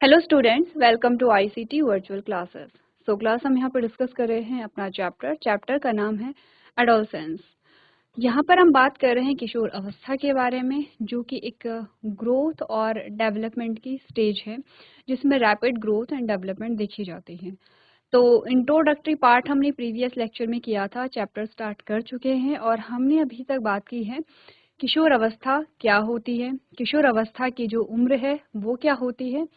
Hello students, welcome to ICT virtual classes. Class हम यहाँ पर डिस्कस कर रहे हैं अपना चैप्टर का नाम है एडोलसेंस। यहाँ पर हम बात कर रहे हैं किशोर अवस्था के बारे में, जो कि एक ग्रोथ और डेवलपमेंट की स्टेज है जिसमें रैपिड ग्रोथ एंड डेवलपमेंट देखी जाती है। तो इंट्रोडक्टरी पार्ट हमने प्रीवियस लेक्चर में किया था, चैप्टर स्टार्ट कर चुके हैं और हमने अभी तक बात की है किशोर अवस्था क्या होती है, किशोर अवस्था की जो उम्र है वो क्या होती है,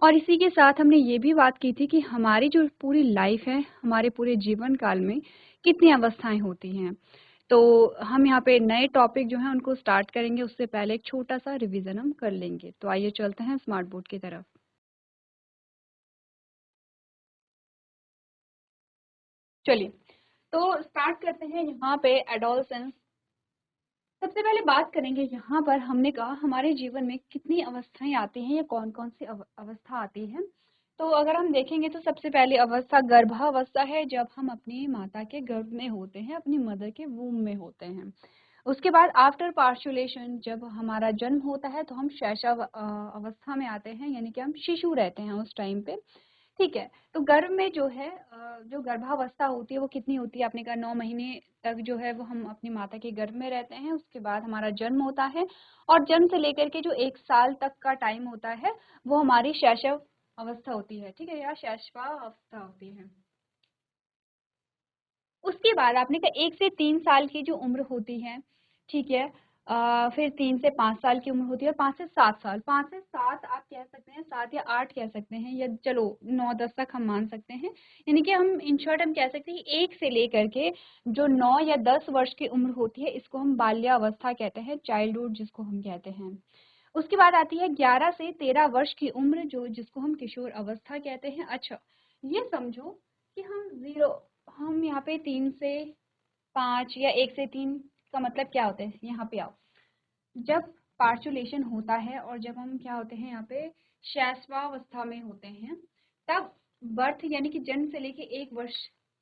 और इसी के साथ हमने ये भी बात की थी कि हमारी जो पूरी लाइफ है, हमारे पूरे जीवन काल में कितनी अवस्थाएं होती हैं। तो हम यहाँ पे नए टॉपिक जो हैं उनको स्टार्ट करेंगे, उससे पहले एक छोटा सा रिवीजन हम कर लेंगे। तो आइए चलते हैं स्मार्ट बोर्ड की तरफ। चलिए, तो स्टार्ट करते हैं यहाँ पे एडोलसेंस। सबसे पहले बात करेंगे, यहाँ पर हमने कहा हमारे जीवन में कितनी अवस्थाएं आती हैं या कौन कौन सी अवस्था आती है। तो अगर हम देखेंगे तो सबसे पहली अवस्था गर्भावस्था है, जब हम अपनी माता के गर्भ में होते हैं, अपनी मदर के वूम में होते हैं। उसके बाद आफ्टर पार्चुलेशन, जब हमारा जन्म होता है तो हम शैशव अवस्था में आते हैं, यानी कि हम शिशु रहते हैं उस टाइम पे। ठीक है, तो गर्भ में जो है जो गर्भावस्था होती है वो कितनी होती है, आपने कहा 9 महीने तक जो है वो हम अपनी माता के गर्भ में रहते हैं। उसके बाद हमारा जन्म होता है और जन्म से लेकर के जो 1 साल तक का टाइम होता है वो हमारी शैशव अवस्था होती है। ठीक है, या शैशवावस्था होती है। उसके बाद आपने कहा 1 से 3 साल की जो उम्र होती है, ठीक है, फिर 3 से 5 साल की उम्र होती है और 5 से 7 साल, 5 से 7 आप कह सकते हैं, 7 या 8 कह सकते हैं, या चलो 9-10 तक हम मान सकते हैं। यानी कि हम इन शॉर्ट हम कह सकते हैं 1 से लेकर के जो 9 या 10 वर्ष की उम्र होती है इसको हम बाल्यावस्था कहते हैं, चाइल्डहुड जिसको हम कहते हैं। उसके बाद आती है 11 से 13 वर्ष की उम्र, जो जिसको हम किशोर अवस्था कहते हैं। अच्छा, ये समझो कि हम यहाँ पे 3 से 5 या 1 से 3 का मतलब क्या होता है। यहाँ पे आओ, जब पार्चुलेशन होता है और जब हम क्या होते हैं यहाँ पे शैशवावस्था में होते हैं, तब बर्थ यानी कि जन्म से लेके 1 वर्ष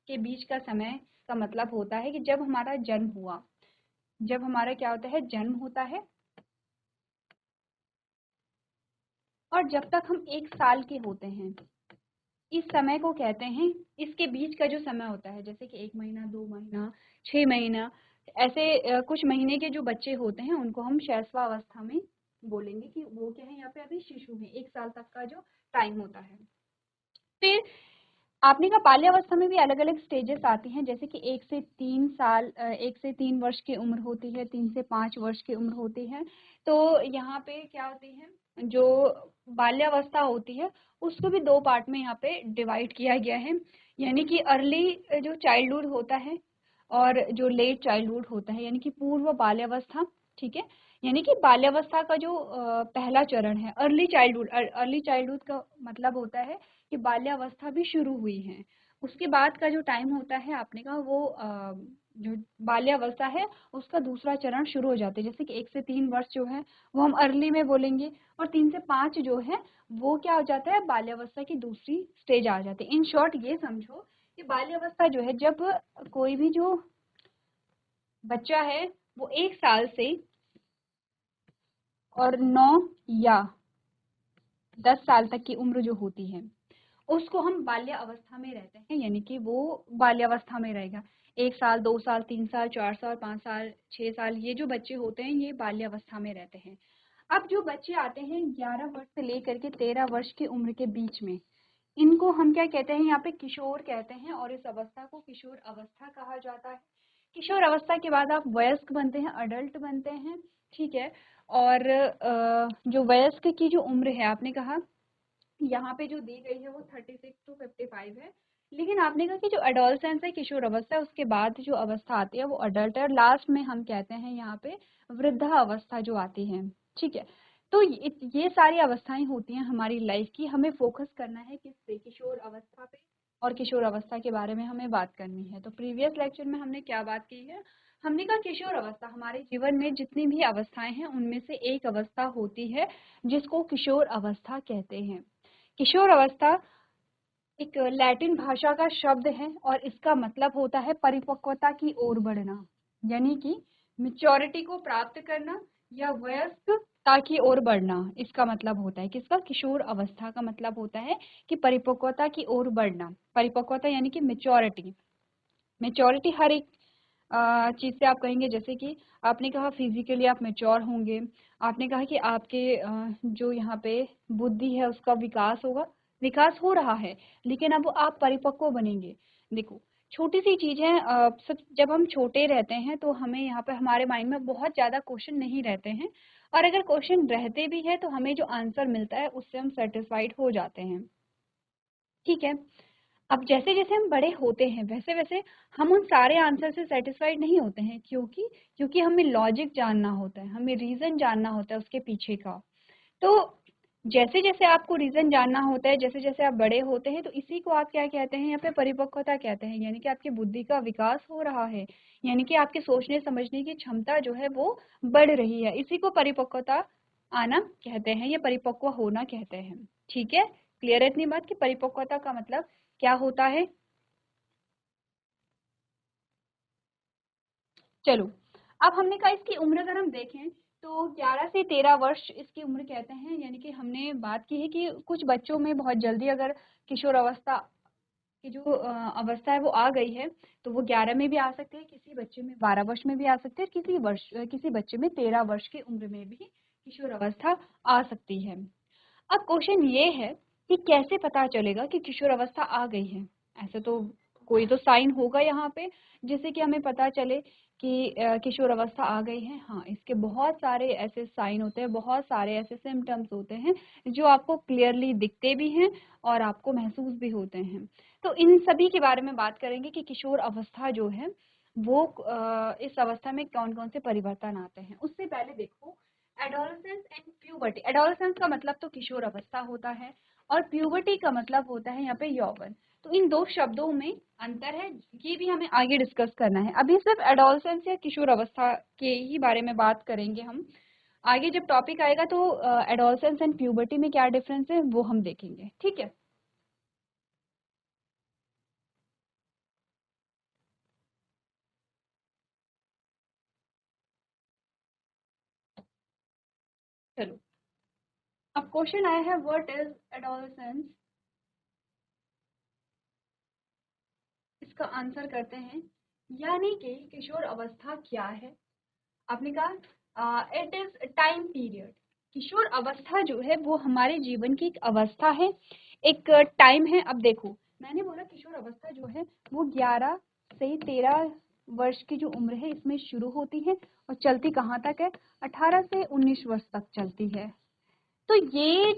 के बीच का समय का मतलब होता है कि जब हमारा जन्म हुआ, जब हमारा क्या होता है जन्म होता है, और जब तक हम 1 साल के होते हैं इस समय को कहते हैं, इसके बीच का जो समय होता है, जैसे कि 1 महीना, 2 महीना, 6 महीना, ऐसे कुछ महीने के जो बच्चे होते हैं उनको हम शैशवावस्था में बोलेंगे कि वो क्या है, यहाँ पे अभी शिशु है, 1 साल तक का जो टाइम होता है। फिर आपने कहा बाल्यावस्था में भी अलग अलग स्टेजेस आती हैं, जैसे कि 1 से 3 साल, 1 से 3 वर्ष की उम्र होती है, 3 से 5 वर्ष की उम्र होती है। तो यहाँ पे क्या होती है, जो बाल्यावस्था होती है उसको भी 2 पार्ट में यहाँ पे डिवाइड किया गया है, यानी कि अर्ली जो चाइल्डहुड होता है और जो लेट चाइल्डहुड होता है, यानी कि पूर्व बाल्यावस्था। ठीक है, यानी कि बाल्यावस्था का जो पहला चरण है अर्ली चाइल्डहुड, अर्ली चाइल्डहुड का मतलब होता है कि बाल्यावस्था भी शुरू हुई है। उसके बाद का जो टाइम होता है, आपने कहा वो जो बाल्यावस्था है उसका दूसरा चरण शुरू हो जाता है, जैसे कि 1 से 3 वर्ष जो है वो हम अर्ली में बोलेंगे, और 3 से 5 जो है वो क्या हो जाता है, बाल्यावस्था की दूसरी स्टेज आ जाती है। इन शॉर्ट ये समझो कि बाल्यावस्था जो है, जब कोई भी जो बच्चा है वो 1 साल से और 9 या 10 साल तक की उम्र जो होती है उसको हम बाल्य अवस्था में रहते हैं, यानी कि वो बाल्यावस्था में रहेगा। 1 साल, 2 साल, 3 साल, 4 साल, 5 साल, 6 साल, ये जो बच्चे होते हैं ये बाल्यावस्था में रहते हैं। अब जो बच्चे आते हैं 11 वर्ष से लेकर के 13 वर्ष की उम्र के बीच में, इनको हम क्या कहते हैं, यहाँ पे किशोर कहते हैं, और इस अवस्था को किशोर अवस्था कहा जाता है। किशोर अवस्था के बाद आप वयस्क बनते हैं, अडल्ट बनते हैं। ठीक है, और जो वयस्क की जो उम्र है, आपने कहा यहाँ पे जो दी गई है वो 36 to 55 है, लेकिन आपने कहा कि जो एडोलसेंस है, किशोर अवस्था है, उसके बाद जो अवस्था आती है वो अडल्ट है, और लास्ट में हम कहते हैं यहाँ पे वृद्धा अवस्था जो आती है। ठीक है, तो ये सारी अवस्थाएं होती हैं हमारी लाइफ की, हमें फोकस करना है किस पे, किशोर अवस्था पे, और किशोर अवस्था के बारे में हमें बात करनी है। तो प्रीवियस लेक्चर में हमने क्या बात की है, हमने कहा किशोर अवस्था हमारे जीवन में जितनी भी अवस्थाएं हैं उनमें से एक अवस्था होती है जिसको किशोर अवस्था कहते हैं। किशोर अवस्था एक लैटिन भाषा का शब्द है और इसका मतलब होता है परिपक्वता की ओर बढ़ना, यानी कि मैच्योरिटी को प्राप्त करना या वयस्क ताकि और बढ़ना, इसका मतलब होता है किसका? किशोर अवस्था का मतलब होता है कि परिपक्वता की ओर बढ़ना। परिपक्वता यानी कि मेच्योरिटी। मेच्योरिटी हर एक चीज़ से आप कहेंगे, जैसे कि आपने कहा फिजिकली आप मेच्योर होंगे, आपने कहा कि आपके जो यहाँ पे बुद्धि है उसका विकास होगा, विकास हो रहा है, लेकिन अब आप परिपक्व बनेंगे। देखो छोटी सी चीज़ है, सब जब हम छोटे रहते हैं तो हमें यहाँ पे हमारे माइंड में बहुत ज़्यादा क्वेश्चन नहीं रहते हैं, और अगर क्वेश्चन रहते भी हैं तो हमें जो आंसर मिलता है उससे हम सेटिस्फाइड हो जाते हैं। ठीक है, अब जैसे-जैसे हम बड़े होते हैं वैसे-वैसे हम उन सारे आंसर से सैटिस्फाइड नहीं होते हैं, क्योंकि हमें लॉजिक जानना होता है, हमें रीज़न जानना होता है उसके पीछे का। तो जैसे-जैसे आपको रीज़न जानना होता है, जैसे-जैसे आप बड़े होते हैं, तो इसी को आप क्या कहते हैं यहाँ पे? परिपक्वता कहते हैं, यानी कि आपकी बुद्धि का विकास हो रहा है, यानी कि आपके सोचने समझने की क्षमता जो है वो बढ़ रही है। इसी को परिपक्वता आना कहते हैं या परिपक्व होना कहते हैं। ठीक है, क्लियर है इतनी बात कि परिपक्वता का मतलब क्या होता है? चलो, अब हमने कहा इसकी उम्र अगर हम देखें तो 11 से 13 वर्ष इसकी उम्र कहते हैं, यानी कि हमने बात की है कि कुछ बच्चों में बहुत जल्दी अगर किशोर अवस्था की जो अवस्था है वो आ गई है, तो वो 11 में भी आ सकते हैं, किसी बच्चे में 12 वर्ष में भी आ सकते हैं, किसी बच्चे में 13 वर्ष की उम्र में भी किशोर अवस्था आ सकती है। अब क्वेश्चन ये है कि कैसे पता चलेगा कि किशोर अवस्था आ गई है? ऐसे तो कोई तो साइन होगा यहाँ पे जिससे कि हमें पता चले कि किशोर अवस्था आ गई है। हाँ, इसके बहुत सारे ऐसे साइन होते हैं, बहुत सारे ऐसे सिम्टम्स होते हैं जो आपको क्लियरली दिखते भी हैं और आपको महसूस भी होते हैं। तो इन सभी के बारे में बात करेंगे कि किशोर अवस्था जो है वो इस अवस्था में कौन-कौन से परिवर्तन आते हैं। उससे पहले देखो, एडोलेसेंस एंड प्यूबर्टी। एडोलेसेंस का मतलब तो किशोर अवस्था होता है और प्यूबर्टी का मतलब होता है यहाँ पे यौवन। तो इन दो शब्दों में अंतर है, ये भी हमें आगे डिस्कस करना है। अभी सिर्फ एडोलेसेंस या किशोर अवस्था के ही बारे में बात करेंगे हम। आगे जब टॉपिक आएगा तो एडोलेसेंस एंड प्यूबर्टी में क्या डिफरेंस है वो हम देखेंगे। ठीक है, चलो अब क्वेश्चन आया है, व्हाट इज एडोलेसेंस? इसका आंसर करते हैं, यानी कि किशोर अवस्था क्या है? आपने कहा इट इज टाइम पीरियड। किशोर अवस्था जो है वो हमारे जीवन की एक अवस्था है, एक टाइम है। अब देखो, मैंने बोला किशोर अवस्था जो है वो 11 से 13 वर्ष की जो उम्र है इसमें शुरू होती है और चलती कहाँ तक है? 18 से 19 वर्ष तक चलती है। तो ये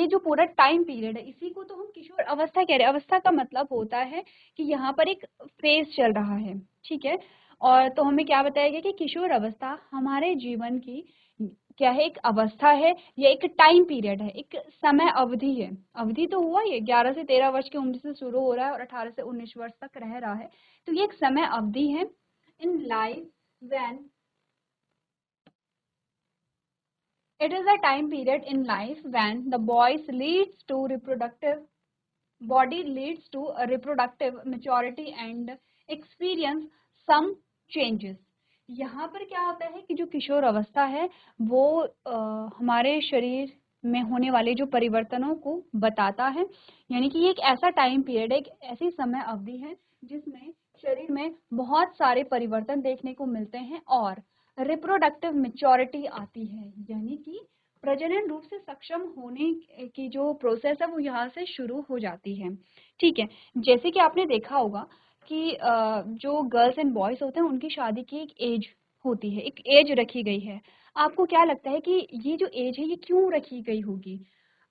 जो पूरा टाइम पीरियड है इसी को तो हम किशोर अवस्था कह रहे हैं। अवस्था का मतलब होता है कि यहाँ पर एक फेज चल रहा है। ठीक है, और तो हमें क्या बताया गया कि किशोर अवस्था हमारे जीवन की क्या है? एक अवस्था है, या एक टाइम पीरियड है, एक समय अवधि है। अवधि तो हुआ, ये 11 से 13 वर्ष की उम्र से शुरू हो रहा है और 18 से 19 वर्ष तक रह रहा है, तो ये एक समय अवधि है in life when it is a time period in life when the body leads to a reproductive maturity and experience some changes. यहाँ पर क्या होता है कि जो किशोर अवस्था है वो हमारे शरीर में होने वाले जो परिवर्तनों को बताता है, यानी कि ये एक ऐसा टाइम पीरियड है, एक ऐसी समय अवधि है जिसमें शरीर में बहुत सारे परिवर्तन देखने को मिलते हैं और रिप्रोडक्टिव मेच्योरिटी आती है, यानी कि प्रजनन रूप से सक्षम होने की जो प्रोसेस है वो यहाँ से शुरू हो जाती है। ठीक है, जैसे कि आपने देखा होगा कि जो गर्ल्स एंड बॉयज होते हैं उनकी शादी की एक एज होती है, एक एज रखी गई है। आपको क्या लगता है कि ये जो एज है ये क्यों रखी गई होगी?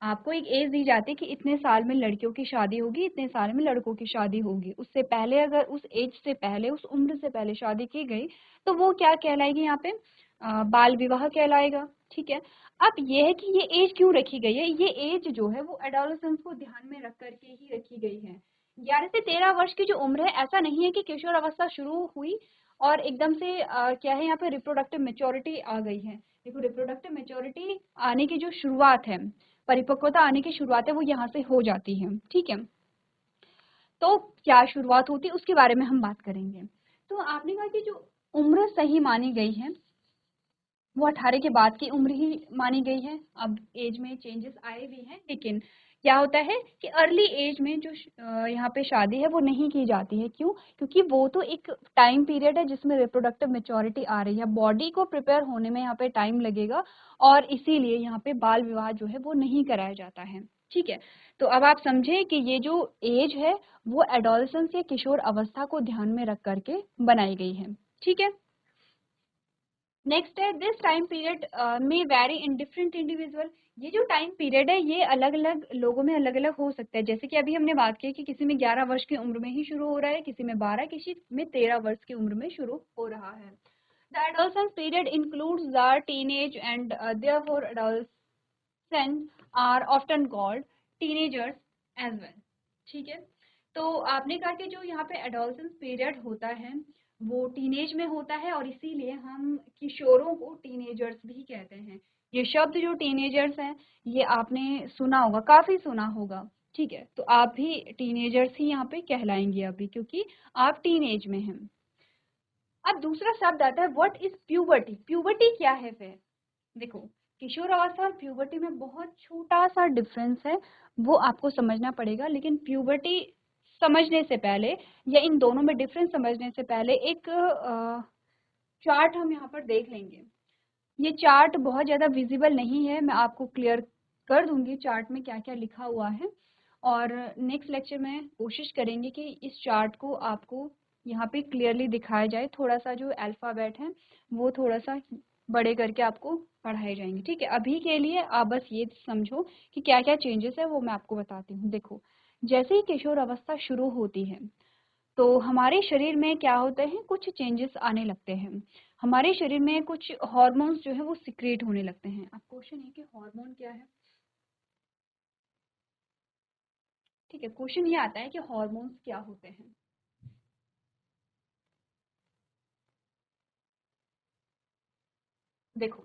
आपको एक एज दी जाती है कि इतने साल में लड़कियों की शादी होगी, इतने साल में लड़कों की शादी होगी। उससे पहले अगर उस एज से पहले, उस उम्र से पहले शादी की गई तो वो क्या कहलाएगी यहाँ पे? बाल विवाह कहलाएगा। ठीक है, अब ये है कि ये एज क्यों रखी गई है? ये एज जो है वो एडोलेसेंस को ध्यान में रख करके ही रखी गई है। 11 से 13 वर्ष की जो उम्र है, ऐसा नहीं है कि किशोर अवस्था शुरू हुई और एकदम से क्या है यहाँ पे रिप्रोडक्टिव मेच्योरिटी आ गई है। देखो, रिप्रोडक्टिव मेच्योरिटी आने की जो शुरुआत है, परिपक्वता आने की शुरुआत है, वो यहाँ से हो जाती है। ठीक है, तो क्या शुरुआत होती है उसके बारे में हम बात करेंगे। तो आपने कहा कि जो उम्र सही मानी गई है वो 18 के बाद की उम्र ही मानी गई है। अब एज में चेंजेस आए भी हैं, लेकिन क्या होता है कि अर्ली एज में जो यहाँ पे शादी है वो नहीं की जाती है। क्यों? क्योंकि वो तो एक टाइम पीरियड है जिसमें रिप्रोडक्टिव मैच्योरिटी आ रही है, बॉडी को प्रिपेयर होने में यहाँ पे टाइम लगेगा, और इसीलिए यहाँ पे बाल विवाह जो है वो नहीं कराया जाता है। ठीक है, तो अब आप समझे कि ये जो एज है वो एडोलसेंस या किशोर अवस्था को ध्यान में रख करके बनाई गई है। ठीक है, नेक्स्ट है दिस टाइम पीरियड में वेरी इन डिफरेंट इंडिविजुअल। ये जो टाइम पीरियड है ये अलग अलग लोगों में अलग अलग हो सकता है। जैसे कि अभी हमने बात की कि किसी में 11 वर्ष की उम्र में ही शुरू हो रहा है, किसी में 12, किसी में 13 वर्ष की उम्र में शुरू हो रहा है। The adolescence period includes the teenage and therefore adolescent are often called teenagers as well. ठीक है, तो आपने कहा कि जो यहाँ पे एडोलसेंस पीरियड होता है वो टीनेज में होता है, और इसीलिए हम किशोरों को टीनेजर्स भी कहते हैं। ये शब्द जो टीनेजर्स है ये आपने सुना होगा, काफी सुना होगा। ठीक है, तो आप भी टीनेजर्स ही यहाँ पे कहलाएंगे अभी, क्योंकि आप टीनेज में हैं। अब दूसरा शब्द आता है व्हाट इज प्यूबर्टी। प्यूबर्टी क्या है फिर? देखो, किशोर अवस्था और प्यूबर्टी में बहुत छोटा सा डिफरेंस है, वो आपको समझना पड़ेगा। लेकिन प्यूबर्टी समझने से पहले या इन दोनों में डिफरेंस समझने से पहले एक चार्ट हम यहाँ पर देख लेंगे। ये चार्ट बहुत ज़्यादा विजिबल नहीं है, मैं आपको क्लियर कर दूंगी चार्ट में क्या क्या लिखा हुआ है, और नेक्स्ट लेक्चर में कोशिश करेंगे कि इस चार्ट को आपको यहाँ पे क्लियरली दिखाया जाए। थोड़ा सा जो अल्फ़ाबेट है वो थोड़ा सा बड़े करके आपको पढ़ाए जाएंगे। ठीक है, अभी के लिए आप बस ये समझो कि क्या क्या चेंजेस है वो मैं आपको बताती हूँ। देखो, जैसे ही किशोर अवस्था शुरू होती है तो हमारे शरीर में क्या होते हैं, कुछ चेंजेस आने लगते हैं। हमारे शरीर में कुछ हार्मोन्स जो है वो सिक्रेट होने लगते हैं। अब क्वेश्चन है कि हार्मोन क्या है? ठीक है, क्वेश्चन ये आता है कि हार्मोन्स क्या होते हैं। देखो,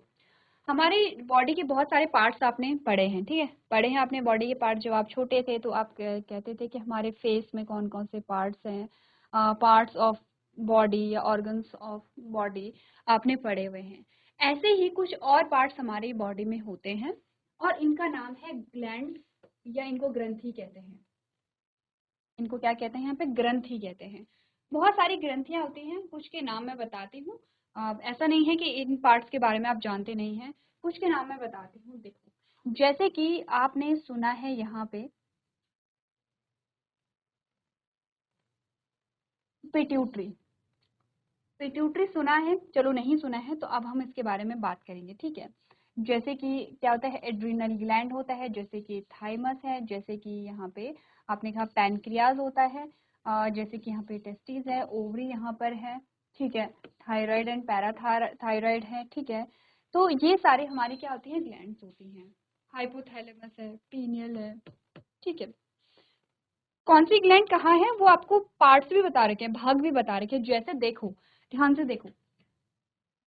हमारी बॉडी के बहुत सारे पार्ट्स आपने पढ़े हैं। ठीक है, पढ़े हैं आपने बॉडी के पार्ट। जब आप छोटे थे तो आप कहते थे कि हमारे फेस में कौन कौन से पार्ट्स हैं, पार्ट्स ऑफ बॉडी या ऑर्गन्स ऑफ बॉडी आपने पढ़े हुए हैं। ऐसे ही कुछ और पार्ट्स हमारी बॉडी में होते हैं, और इनका नाम है ग्लैंड, या इनको ग्रंथि कहते हैं। इनको क्या कहते हैं? यहाँ पे ग्रंथि कहते हैं। बहुत सारी ग्रंथियां होती हैं, कुछ के नाम मैं बताती हूँ। ऐसा नहीं है कि इन पार्ट्स के बारे में आप जानते नहीं हैं, कुछ के नाम मैं बताती हूँ। देखो, जैसे कि आपने सुना है यहाँ पे पिट्यूटरी। पिट्यूटरी सुना है? चलो, नहीं सुना है तो अब हम इसके बारे में बात करेंगे। ठीक है, जैसे कि क्या होता है, एड्रिनल ग्लैंड होता है, जैसे कि थाइमस है, जैसे कि यहाँ पे आपने कहा पैनक्रियाज होता है, जैसे कि यहाँ पे टेस्टिस है, ओवरी यहाँ पर है। ठीक है, थायराइड एंड पैराथायराइड है। ठीक है, तो ये सारे हमारी क्या होती हैं, ग्लैंड्स होती हैं। हाइपोथैलेमस है, पीनियल है। ठीक है, कौन सी ग्लैंड कहाँ है वो आपको पार्ट्स भी बता रखे हैं, भाग भी बता रखे हैं। जैसे देखो, ध्यान से देखो,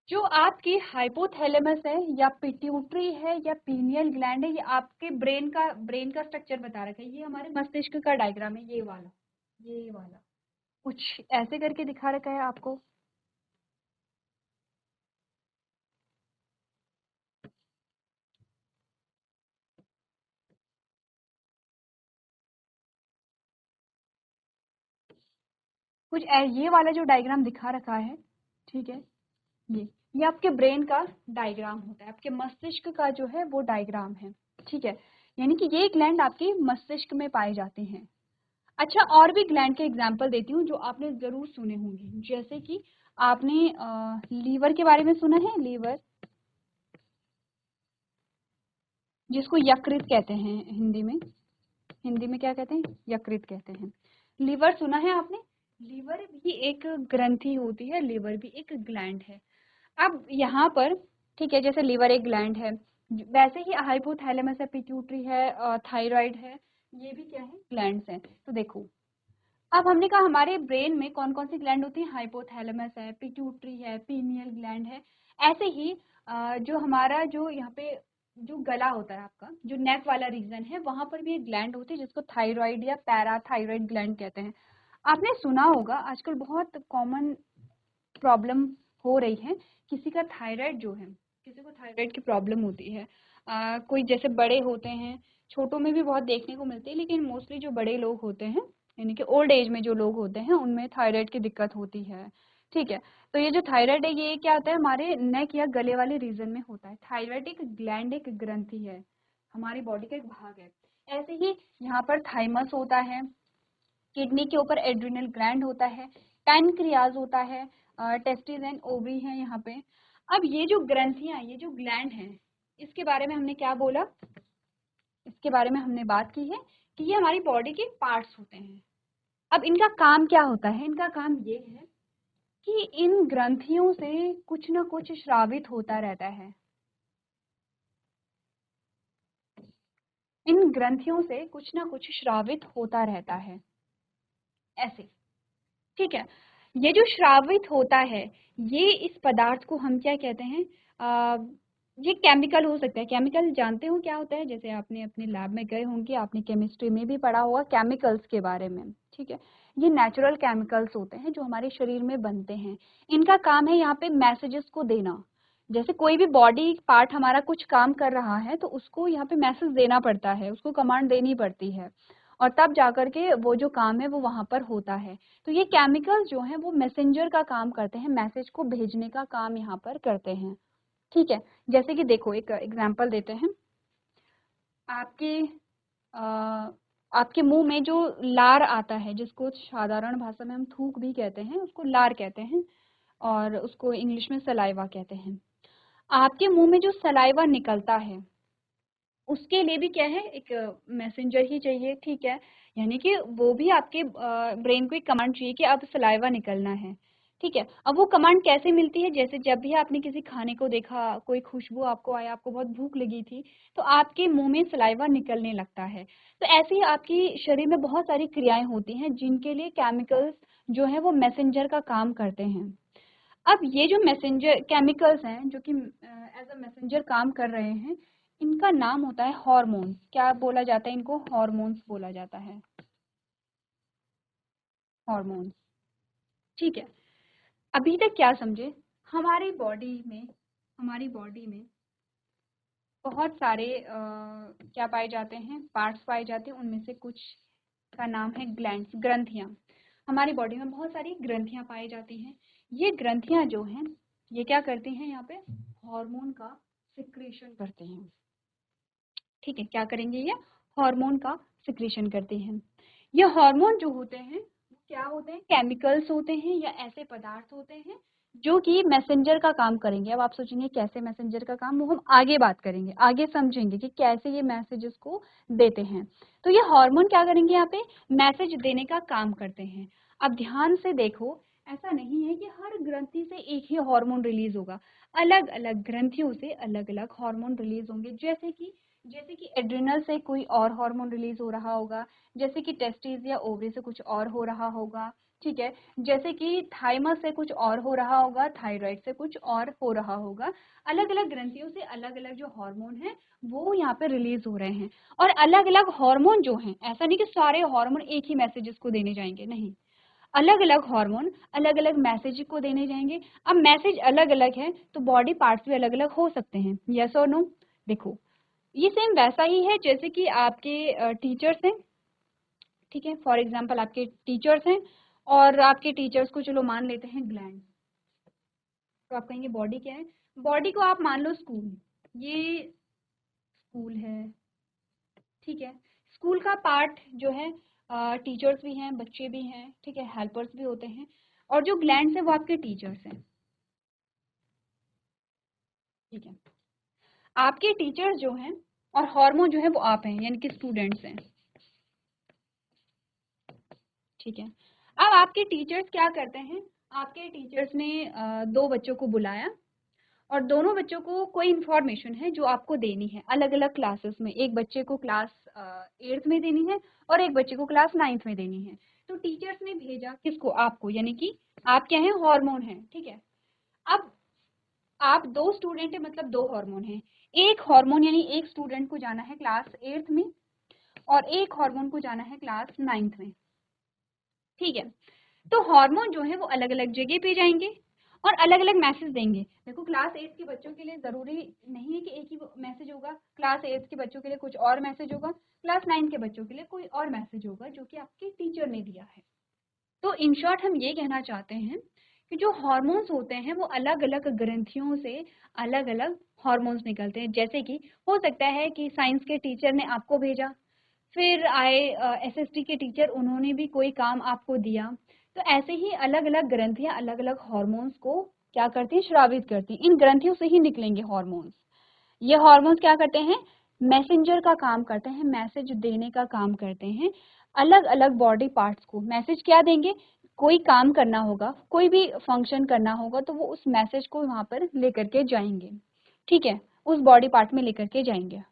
जो आपकी हाइपोथैलेमस है या पिट्यूटरी है या पीनियल ग्लैंड है, ये आपके ब्रेन का स्ट्रक्चर बता रखा है। ये हमारे मस्तिष्क का डायग्राम है, ये वाला कुछ ऐसे करके दिखा रखा है आपको। ये वाला जो डायग्राम दिखा रखा है, ठीक है, ये आपके ब्रेन का डायग्राम होता है, आपके मस्तिष्क का जो है वो डायग्राम है। ठीक है, यानी कि ये ग्लैंड आपके मस्तिष्क में पाए जाते हैं। अच्छा, और भी ग्लैंड के एग्जाम्पल देती हूँ जो आपने जरूर सुने होंगे। जैसे कि आपने लीवर के बारे में सुना है, लीवर, जिसको यकृत कहते हैं हिंदी में। हिंदी में क्या कहते हैं? यकृत कहते हैं। लीवर सुना है आपने? लीवर भी एक ग्रंथि होती है, लीवर भी एक ग्लैंड है। अब यहाँ पर, ठीक है, जैसे लीवर एक ग्लैंड है, वैसे ही हाइपोथैलेमस है, पिट्यूटरी है, थायराइड है, ये भी क्या है, ग्लैंड्स हैं। तो देखो, अब हमने कहा हमारे ब्रेन में कौन कौन सी ग्लैंड होती है, हाइपोथैलेमस है, पिट्यूटरी है, पीनियल ग्लैंड है। ऐसे ही जो हमारा जो यहाँ पे जो गला होता है, आपका जो नेक वाला रीजन है, वहां पर भी एक ग्लैंड होती है जिसको थायराइड या पैराथायराइड ग्लैंड कहते हैं। आपने सुना होगा, आजकल बहुत कॉमन प्रॉब्लम हो रही है, किसी का थायराइड जो है, किसी को थायराइड की प्रॉब्लम होती है। कोई जैसे बड़े होते हैं, छोटों में भी बहुत देखने को मिलती है, लेकिन मोस्टली जो बड़े लोग होते हैं, यानी कि ओल्ड एज में जो लोग होते हैं, उनमें थायराइड की दिक्कत होती है। ठीक है, तो ये जो थायराइड है, ये क्या होता है, हमारे नेक या गले वाले रीजन में होता है। थायराइड एक ग्लैंड, एक ग्रंथि है, हमारी बॉडी का एक भाग है। ऐसे ही यहाँ पर थाइमस होता है, किडनी के ऊपर एड्रिनल ग्लैंड होता है, पैनक्रियाज होता है, टेस्टिस एंड ओवरी है यहाँ पे। अब ये जो ग्रंथियां, ये जो ग्लैंड हैं, इसके बारे में हमने क्या बोला, इसके बारे में हमने बात की है कि ये हमारी बॉडी के पार्ट्स होते हैं। अब इनका काम क्या होता है, इनका काम ये है कि इन ग्रंथियों से कुछ ना कुछ स्रावित होता रहता है। इन ग्रंथियों से कुछ ना कुछ स्रावित होता रहता है, ऐसे। ठीक है, ये जो श्रावित होता है, ये इस पदार्थ को हम क्या कहते हैं, ये केमिकल हो सकता है। केमिकल जानते हो क्या होता है, जैसे आपने अपने लैब में गए होंगे, आपने केमिस्ट्री में भी पढ़ा होगा केमिकल्स के बारे में। ठीक है, ये नेचुरल केमिकल्स होते हैं जो हमारे शरीर में बनते हैं। इनका काम है यहाँ पे मैसेजेस को देना। जैसे कोई भी बॉडी पार्ट हमारा कुछ काम कर रहा है, तो उसको यहाँ पे मैसेज देना पड़ता है, उसको कमांड देनी पड़ती है, और तब जाकर के वो जो काम है वो वहां पर होता है। तो ये केमिकल्स जो हैं वो मैसेंजर का काम करते हैं, मैसेज को भेजने का काम यहाँ पर करते हैं। ठीक है, जैसे कि देखो एक एग्जांपल देते हैं। आपके अ, आपके मुंह में जो लार आता है, जिसको साधारण भाषा में हम थूक भी कहते हैं, उसको लार कहते हैं, और उसको इंग्लिश में सलाइवा कहते हैं। आपके मुंह में जो सलाइवा निकलता है, उसके लिए भी क्या है, एक मैसेंजर ही चाहिए। ठीक है, यानी कि वो भी आपके ब्रेन को एक कमांड चाहिए कि अब सलाइवा निकलना है। ठीक है, अब वो कमांड कैसे मिलती है, जैसे जब भी आपने किसी खाने को देखा, कोई खुशबू आपको आया, आपको बहुत भूख लगी थी, तो आपके मुंह में सलाइवा निकलने लगता है। तो ऐसे ही आपकी शरीर में बहुत सारी क्रियाएं होती हैं जिनके लिए केमिकल्स जो है वो मैसेंजर का काम करते हैं। अब ये जो मैसेंजर केमिकल्स हैं जो कि एज अ मैसेंजर काम कर रहे हैं, इनका नाम होता है हार्मोन्स। क्या बोला जाता है इनको, हार्मोन्स बोला जाता है, हार्मोन्स। ठीक है, अभी तक क्या समझे, हमारी बॉडी में, हमारी बॉडी में बहुत सारे क्या पाए जाते हैं, पार्ट्स पाए जाते हैं। उनमें से कुछ का नाम है ग्लैंड्स, ग्रंथियां। हमारी बॉडी में बहुत सारी ग्रंथियां पाई जाती हैं। ये ग्रंथियां जो हैं, ये क्या करती हैं, यहाँ पे हार्मोन का सिक्रीशन करते हैं। ठीक है, क्या करेंगे, ये हार्मोन का सिक्रीशन करते हैं। ये हार्मोन जो होते हैं वो क्या होते हैं, केमिकल्स होते हैं या ऐसे पदार्थ होते हैं जो कि मैसेंजर का काम करेंगे। अब आप सोचेंगे कैसे मैसेंजर का काम, वो हम आगे बात करेंगे, आगे समझेंगे कि कैसे ये मैसेजेस को देते हैं। तो ये हार्मोन क्या करेंगे, यहाँ पे मैसेज देने का काम करते हैं। अब ध्यान से देखो, ऐसा नहीं है कि हर ग्रंथि से एक ही हार्मोन रिलीज होगा, अलग अलग ग्रंथियों से अलग अलग हार्मोन रिलीज होंगे। जैसे कि एड्रिनल से कोई और हार्मोन रिलीज हो रहा होगा, जैसे कि टेस्टिस या ओवरी से कुछ और हो रहा होगा। ठीक है, जैसे कि थाइमस से कुछ और हो रहा होगा, थायराइड से कुछ और हो रहा होगा। अलग अलग ग्रंथियों से अलग अलग जो हार्मोन है वो यहाँ पे रिलीज हो रहे हैं। और अलग अलग हार्मोन जो हैं, ऐसा नहीं कि सारे हार्मोन एक ही मैसेजेस को देने जाएंगे, नहीं, अलग अलग हार्मोन अलग अलग मैसेज को देने जाएंगे। अब मैसेज अलग अलग है तो बॉडी पार्ट्स भी अलग अलग हो सकते हैं, यस और नो। देखो, ये सेम वैसा ही है जैसे कि आपके टीचर्स हैं। ठीक है, फॉर एग्जांपल आपके टीचर्स हैं, और आपके टीचर्स को चलो मान लेते हैं ग्लैंड। तो आप कहेंगे बॉडी क्या है, बॉडी को आप मान लो स्कूल, ये स्कूल है। ठीक है, स्कूल का पार्ट जो है, टीचर्स भी हैं, बच्चे भी हैं, ठीक है, हेल्पर्स भी होते हैं, और जो ग्लैंड्स है वो आपके टीचर्स हैं। ठीक है, आपके टीचर्स जो हैं और हार्मोन जो है वो आप हैं, यानी कि स्टूडेंट्स हैं। ठीक है, अब आपके टीचर्स क्या करते हैं, आपके टीचर्स ने दो बच्चों को बुलाया, और दोनों बच्चों को कोई इन्फॉर्मेशन है जो आपको देनी है अलग अलग क्लासेस में। एक बच्चे को क्लास 8th में देनी है और एक बच्चे को क्लास 9th में देनी है। तो टीचर्स ने भेजा किसको, आपको, यानी कि आप क्या है, हार्मोन है। ठीक है, अब आप दो स्टूडेंट है, मतलब दो हार्मोन है। एक हार्मोन यानी एक स्टूडेंट को जाना है क्लास 8th में, और एक हार्मोन को जाना है क्लास 9th में। ठीक है, तो हार्मोन जो है वो अलग अलग जगह पे जाएंगे, और अलग अलग मैसेज देंगे। देखो क्लास 8 के बच्चों के लिए ज़रूरी नहीं है कि एक ही मैसेज होगा, क्लास 8 के बच्चों के लिए कुछ और मैसेज होगा, क्लास 9 के बच्चों के लिए कोई और मैसेज होगा जो कि आपके टीचर ने दिया है। तो इन शॉर्ट हम ये कहना चाहते हैं कि जो हार्मोन्स होते हैं वो अलग अलग ग्रंथियों से अलग अलग हार्मोन्स निकलते हैं। जैसे कि हो सकता है कि साइंस के टीचर ने आपको भेजा, फिर आए एसएसटी के टीचर, उन्होंने भी कोई काम आपको दिया। तो ऐसे ही अलग अलग ग्रंथियां अलग अलग हार्मोन्स को क्या करती हैं, स्रावित करती हैं। इन ग्रंथियों से ही निकलेंगे हार्मोन्स। ये हार्मोन्स क्या करते हैं, मैसेंजर का काम करते हैं, मैसेज देने का काम करते हैं। अलग अलग बॉडी पार्ट्स को मैसेज क्या देंगे, कोई काम करना होगा, कोई भी फंक्शन करना होगा तो वो उस मैसेज को वहां पर लेकर के जाएंगे, ठीक है, उस बॉडी पार्ट में लेकर के जाएंगे।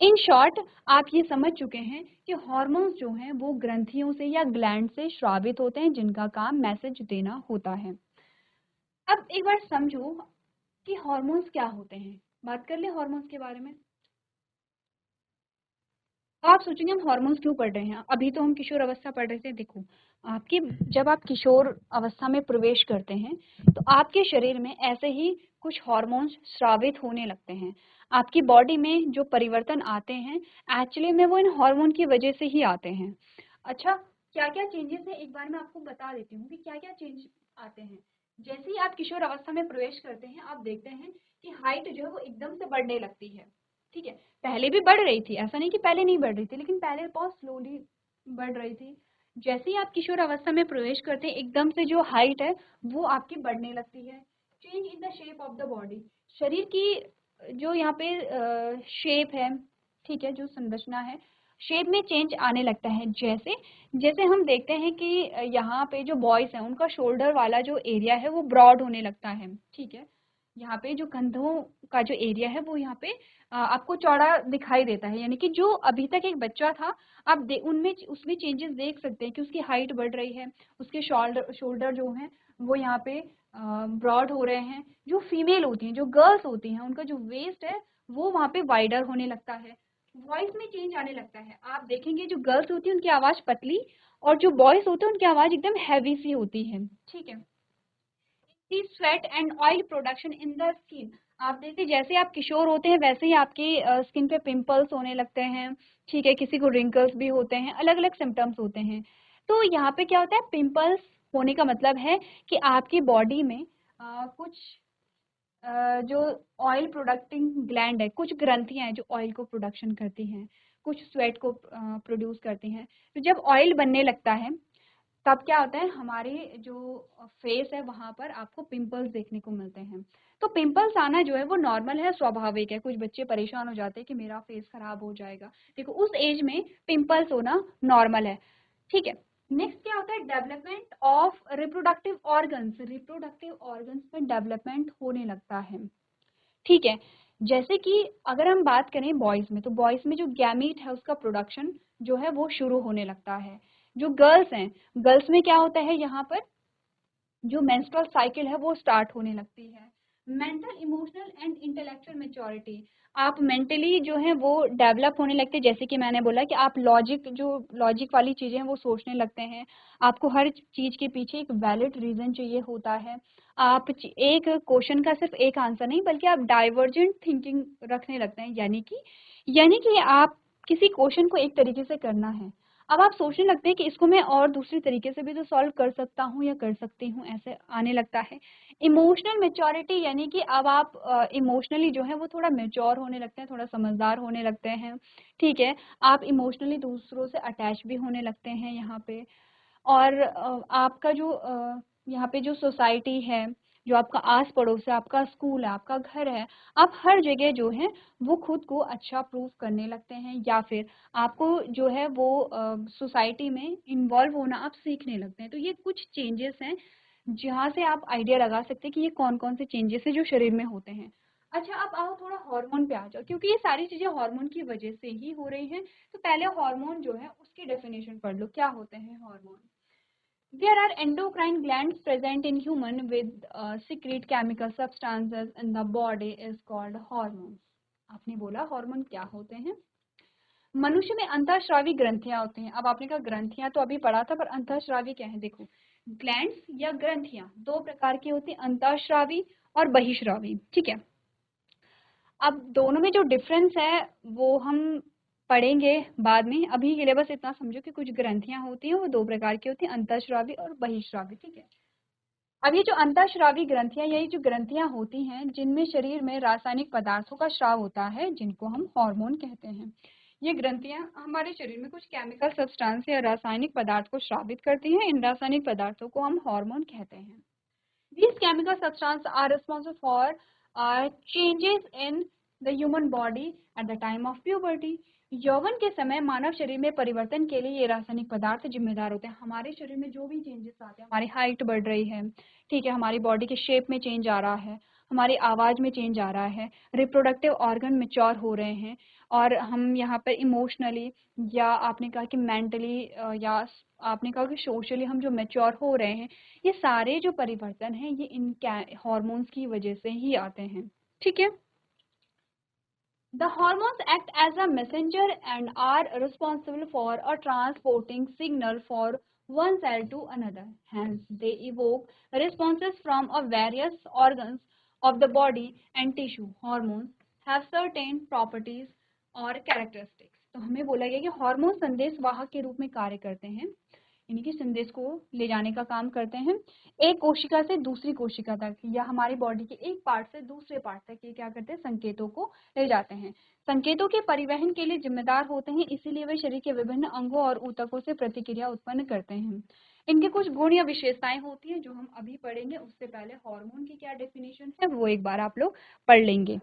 इन शॉर्ट आप ये समझ चुके हैं कि हार्मोन्स जो हैं वो ग्रंथियों से या ग्लैंड से स्रावित होते हैं, जिनका काम मैसेज देना होता है। अब एक बार समझो कि हार्मोन्स क्या होते हैं। बात कर ले हार्मोन्स के बारे में। आप सोचेंगे हम हार्मोन्स क्यों पढ़ रहे हैं, अभी तो हम किशोर अवस्था पढ़ रहे थे। देखो, आपकी जब आप किशोर अवस्था में प्रवेश करते हैं तो आपके शरीर में ऐसे ही कुछ हार्मोन्स स्रावित होने लगते हैं। आपकी बॉडी में जो परिवर्तन आते हैं एक्चुअली में वो इन हार्मोन की वजह से ही आते हैं। अच्छा, क्या क्या चेंजेस है एक बार मैं आपको बता देती हूँ कि क्या क्या चेंज आते हैं। जैसे ही आप किशोर अवस्था में प्रवेश करते हैं आप देखते हैं कि हाइट जो है वो एकदम से बढ़ने लगती है, ठीक है। पहले भी बढ़ रही थी, ऐसा नहीं कि पहले नहीं बढ़ रही थी, लेकिन पहले बहुत स्लोली बढ़ रही थी। जैसे ही आप किशोर अवस्था में प्रवेश करते हैं एकदम से जो हाइट है वो आपकी बढ़ने लगती है। Change in the shape of the body, शरीर की जो यहाँ पे शेप है, ठीक है, जो संरचना है, शेप में चेंज आने लगता है। जैसे जैसे हम देखते हैं कि यहाँ पे जो बॉयज हैं उनका शोल्डर वाला जो एरिया है वो ब्रॉड होने लगता है, ठीक है। यहाँ पे जो कंधों का जो एरिया है वो यहाँ पे आपको चौड़ा दिखाई देता है, यानी कि जो अभी तक एक बच्चा था आप उनमें उसमें चेंजेस देख सकते हैं कि उसकी हाइट बढ़ रही है, उसके शोल्डर शोल्डर जो हैं वो यहाँ पे ब्रॉड हो रहे हैं। जो फीमेल होती हैं, जो गर्ल्स होती हैं, उनका जो वेस्ट है वो वहाँ पे वाइडर होने लगता है। वॉइस में चेंज आने लगता है। आप देखेंगे जो गर्ल्स होती हैं उनकी आवाज़ पतली और जो बॉयज होते हैं उनकी आवाज़ एकदम हैवी सी होती है, ठीक है। Sweat and oil production in the skin, आप देखिए जैसे आप किशोर होते हैं वैसे ही आपकी स्किन पे पिंपल्स होने लगते हैं, ठीक है, किसी को रिंकल्स भी होते हैं, अलग अलग सिम्टम्स होते हैं। तो यहाँ पे क्या होता है, पिंपल्स होने का मतलब है कि आपकी बॉडी में कुछ जो ऑयल प्रोडक्टिंग ग्लैंड है, कुछ ग्रंथियां हैं जो ऑयल को प्रोडक्शन करती हैं, कुछ स्वेट को प्रोड्यूस करती हैं। तो जब ऑयल बनने लगता है तब क्या होता है, हमारे जो फेस है वहां पर आपको पिंपल्स देखने को मिलते हैं। तो पिंपल्स आना जो है वो नॉर्मल है, स्वाभाविक है। कुछ बच्चे परेशान हो जाते हैं कि मेरा फेस खराब हो जाएगा, देखो उस एज में पिंपल्स होना नॉर्मल है, ठीक है। नेक्स्ट क्या होता है, development of reproductive organs, reproductive organs में डेवलपमेंट होने लगता है, ठीक है। जैसे कि अगर हम बात करें बॉयज में, तो बॉयज में जो गैमीट है उसका प्रोडक्शन जो है वो शुरू होने लगता है। जो गर्ल्स हैं, गर्ल्स में क्या होता है, यहाँ पर जो मेंस्ट्रुअल साइकिल है वो स्टार्ट होने लगती है। Mental, emotional and intellectual maturity, आप मेंटली जो है वो डेवलप होने लगते हैं। जैसे कि मैंने बोला कि आप लॉजिक वाली चीज़ें हैं वो सोचने लगते हैं। आपको हर चीज़ के पीछे एक वैलिड रीज़न चाहिए होता है। आप एक क्वेश्चन का सिर्फ एक आंसर नहीं बल्कि आप डाइवर्जेंट थिंकिंग रखने लगते हैं, यानी कि आप किसी क्वेश्चन को एक तरीके से करना है, अब आप सोचने लगते हैं कि इसको मैं और दूसरी तरीके से भी तो सॉल्व कर सकता हूँ या कर सकती हूँ, ऐसे आने लगता है। इमोशनल मैच्योरिटी, यानी कि अब आप इमोशनली जो है वो थोड़ा मैच्योर होने लगते हैं, थोड़ा समझदार होने लगते हैं, ठीक है। आप इमोशनली दूसरों से अटैच भी होने लगते हैं यहाँ पे। और आपका जो यहाँ पे जो सोसाइटी है, जो आपका आस पड़ोस है, आपका स्कूल है, आपका घर है, आप हर जगह जो है वो खुद को अच्छा प्रूव करने लगते हैं, या फिर आपको जो है वो सोसाइटी में इन्वॉल्व होना आप सीखने लगते हैं। तो ये कुछ चेंजेस हैं जहाँ से आप आइडिया लगा सकते हैं कि ये कौन कौन से चेंजेस हैं जो शरीर में होते हैं। अच्छा, अब आओ थोड़ा हार्मोन पे आ जाओ, क्योंकि ये सारी चीज़ें हार्मोन की वजह से ही हो रही हैं। तो पहले हार्मोन जो है उसकी डेफिनेशन पढ़ लो, क्या होते हैं hormone. There are endocrine glands present in human with secrete chemical substances in the body is called hormones. आपने बोला हार्मोन क्या होते हैं। मनुष्य में अंतःस्रावी ग्रंथियां होती हैं। अब आपने कहा ग्रंथियां तो अभी पढ़ा था, पर अंतःस्रावी क्या है, देखो ग्लैंड्स या ग्रंथियां दो प्रकार की होती हैं, अंतःस्रावी और बहिःस्रावी। ठीक है, अब दोनों में जो डिफरेंस है वो हम पढ़ेंगे बाद में। अभी के लिए बस इतना समझो कि कुछ ग्रंथियां होती हैं, वो दो प्रकार की होती हैं, अंतःस्रावी और बहिःस्रावी। ठीक है, अब ये जो अंतःस्रावी ग्रंथियां, यही जो ग्रंथियां होती हैं जिनमें शरीर में रासायनिक पदार्थों का स्राव होता है, जिनको हम हार्मोन कहते हैं। ये ग्रंथियां हमारे शरीर में कुछ केमिकल सब्सटेंस या रासायनिक पदार्थ को स्रावित करती हैं। इन रासायनिक पदार्थों को हम हार्मोन कहते हैं। These chemical substances are responsible for changes in the human body at the time of puberty. यौवन के समय मानव शरीर में परिवर्तन के लिए ये रासायनिक पदार्थ जिम्मेदार होते हैं। हमारे शरीर में जो भी चेंजेस आते हैं, हमारी हाइट बढ़ रही है, ठीक है, हमारी बॉडी के शेप में चेंज आ रहा है, हमारी आवाज़ में चेंज आ रहा है, रिप्रोडक्टिव ऑर्गन मैच्योर हो रहे हैं, और हम यहाँ पर इमोशनली या आपने कहा कि मेंटली या आपने कहा कि सोशली हम जो मैच्योर हो रहे हैं, ये सारे जो परिवर्तन हैं ये इन हार्मोन्स की वजह से ही आते हैं। ठीक है, the hormones act as a messenger and are responsible for a transporting signal for one cell to another. Hence, they evoke responses from a various organs of the body and tissue. Hormones have certain properties or characteristics. तो हमें बोला गया कि hormone संदेश वाहक के रूप में कार्य करते हैं, इनकी संदेश को ले जाने का काम करते हैं एक कोशिका से दूसरी कोशिका तक, या हमारी बॉडी के एक पार्ट से दूसरे पार्ट तक ये क्या करते हैं, संकेतों को ले जाते हैं। संकेतों के परिवहन के लिए जिम्मेदार होते हैं, इसीलिए वे शरीर के विभिन्न अंगों और ऊतकों से प्रतिक्रिया उत्पन्न करते हैं। इनके कुछ गुण या विशेषताएं होती हैं जो हम अभी पढ़ेंगे। उससे पहले हार्मोन की क्या डेफिनेशन है वो एक बार आप लोग पढ़ लेंगे।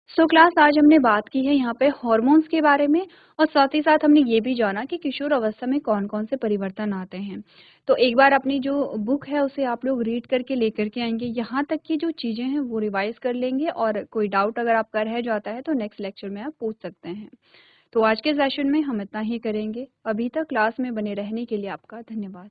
सो क्लास, आज हमने बात की है यहाँ पे हॉर्मोन्स के बारे में, और साथ ही साथ हमने ये भी जाना कि किशोर अवस्था में कौन कौन से परिवर्तन आते हैं। तो एक बार अपनी जो बुक है उसे आप लोग रीड करके लेकर के आएंगे, यहाँ तक की जो चीज़ें हैं वो रिवाइज कर लेंगे, और कोई डाउट अगर आपका रह जाता है तो नेक्स्ट लेक्चर में आप पूछ सकते हैं। तो आज के सेशन में हम इतना ही करेंगे। अभी तक क्लास में बने रहने के लिए आपका धन्यवाद।